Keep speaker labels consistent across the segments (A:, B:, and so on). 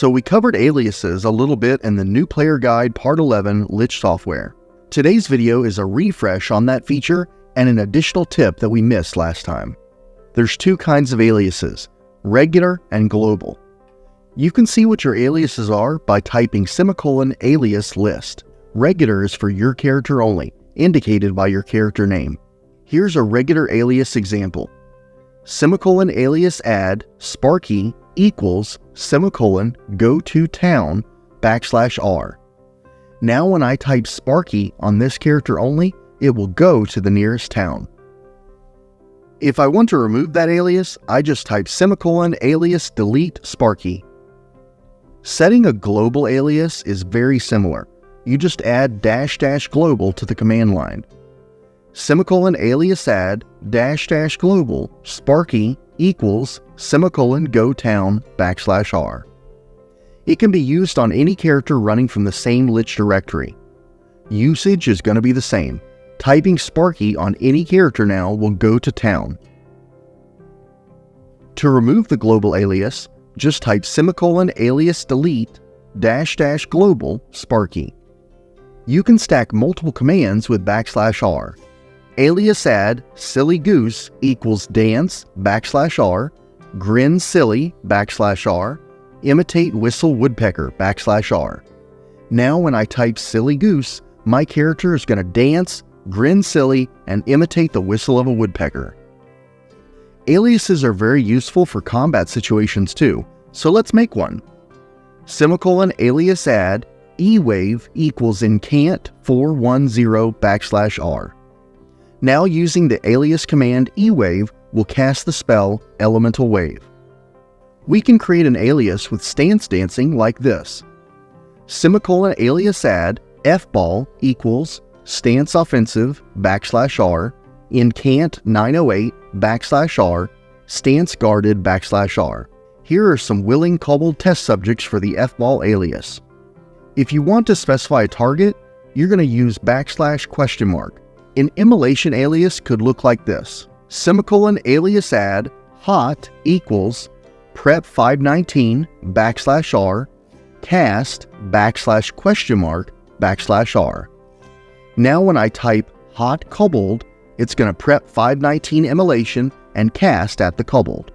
A: So we covered aliases a little bit in the New Player Guide Part 11 Lich software. Today's video is a refresh on that feature and an additional tip that we missed last time. There's two kinds of aliases, regular and global. You can see what your aliases are by typing ;alias list. Regular is for your character only, indicated by your character name. Here's a regular alias example. ;alias add Sparky equals ;go to town \r. Now when I type Sparky on this character only, it will go to the nearest town. If I want to remove that alias, I just type ;alias delete Sparky. Setting a global alias is very similar. You just add -- global to the command line. ;alias add -- global Sparky equals ;go town \r. It can be used on any character running from the same Lich directory. Usage is going to be the same. Typing Sparky on any character now will go to town. To remove the global alias, just type ;alias delete -- global Sparky. You can stack multiple commands with \r. Alias add silly goose equals dance \r, grin silly \r, imitate whistle woodpecker \r. Now when I type silly goose, my character is going to dance, grin silly, and imitate the whistle of a woodpecker. Aliases are very useful for combat situations too, so let's make one. ;alias add E-wave equals incant 410 \r. Now using the alias command E-wave will cast the spell Elemental Wave. We can create an alias with stance dancing like this. ;alias add F-ball equals stance offensive \r, incant 908 \r, stance guarded \r. Here are some willing kobold test subjects for the F-ball alias. If you want to specify a target, you're going to use \?. An immolation alias could look like this. ;alias add hot equals prep 519 \r, cast \?r. Now when I type hot kobold, it's going to prep 519 immolation and cast at the kobold.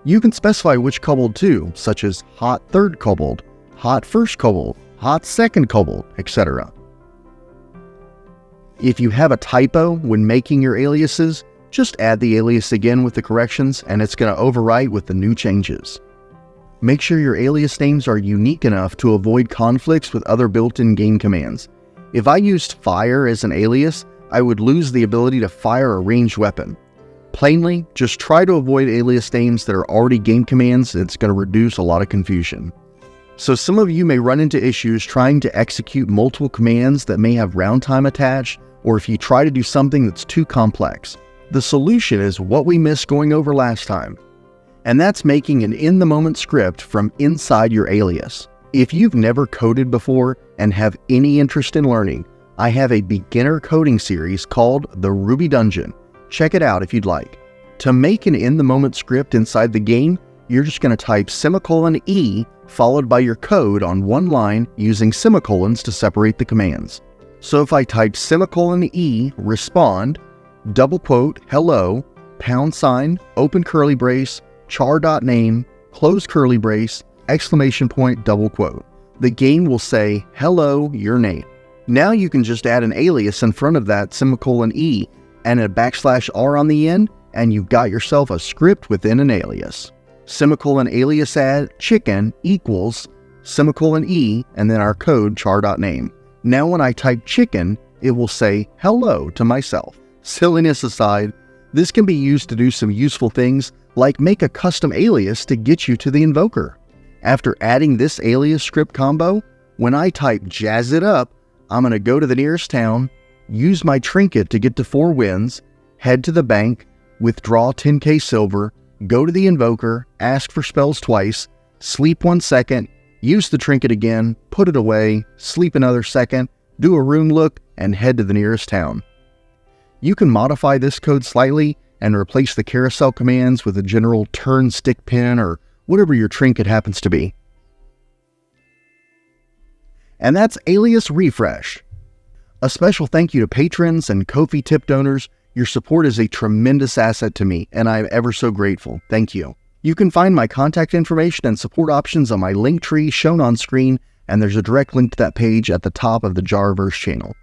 A: You can specify which kobold too, such as hot third kobold, hot first kobold, hot second kobold, etc. If you have a typo when making your aliases, just add the alias again with the corrections and it's going to overwrite with the new changes. Make sure your alias names are unique enough to avoid conflicts with other built-in game commands. If I used fire as an alias, I would lose the ability to fire a ranged weapon. Plainly, just try to avoid alias names that are already game commands. It's going to reduce a lot of confusion. So some of you may run into issues trying to execute multiple commands that may have round time attached, or if you try to do something that's too complex. The solution is what we missed going over last time, and that's making an in-the-moment script from inside your alias. If you've never coded before and have any interest in learning, I have a beginner coding series called The Ruby Dungeon. Check it out if you'd like. To make an in-the-moment script inside the game, you're just going to type ;E followed by your code on one line using semicolons to separate the commands. So if I type ;E respond, double quote, hello, #, open curly brace, char.name, close curly brace, exclamation point, double quote. The game will say, hello, your name. Now you can just add an alias in front of that ;E and a \r on the end, and you've got yourself a script within an alias. ;alias add chicken equals ;E and then our code char.name. Now when I type chicken, it will say hello to myself. Silliness aside, this can be used to do some useful things like make a custom alias to get you to the invoker. After adding this alias script combo, when I type jazz it up, I'm going to go to the nearest town, use my trinket to get to 4 wins, head to the bank, withdraw 10k silver, go to the invoker, ask for spells twice, sleep 1 second, use the trinket again, put it away, sleep another second, do a rune look, and head to the nearest town. You can modify this code slightly and replace the carousel commands with a general turn stick pin or whatever your trinket happens to be. and that's Alias Refresh. A special thank you to patrons and Ko-fi tip donors. Your support is a tremendous asset to me, and I am ever so grateful. Thank you. You can find my contact information and support options on my link tree shown on screen, and there's a direct link to that page at the top of the JaraVerse channel.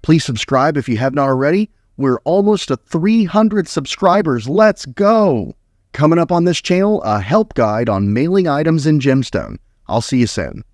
A: Please subscribe if you have not already. We're almost to 300 subscribers. Let's go! Coming up on this channel, a help guide on mailing items in Gemstone. I'll see you soon.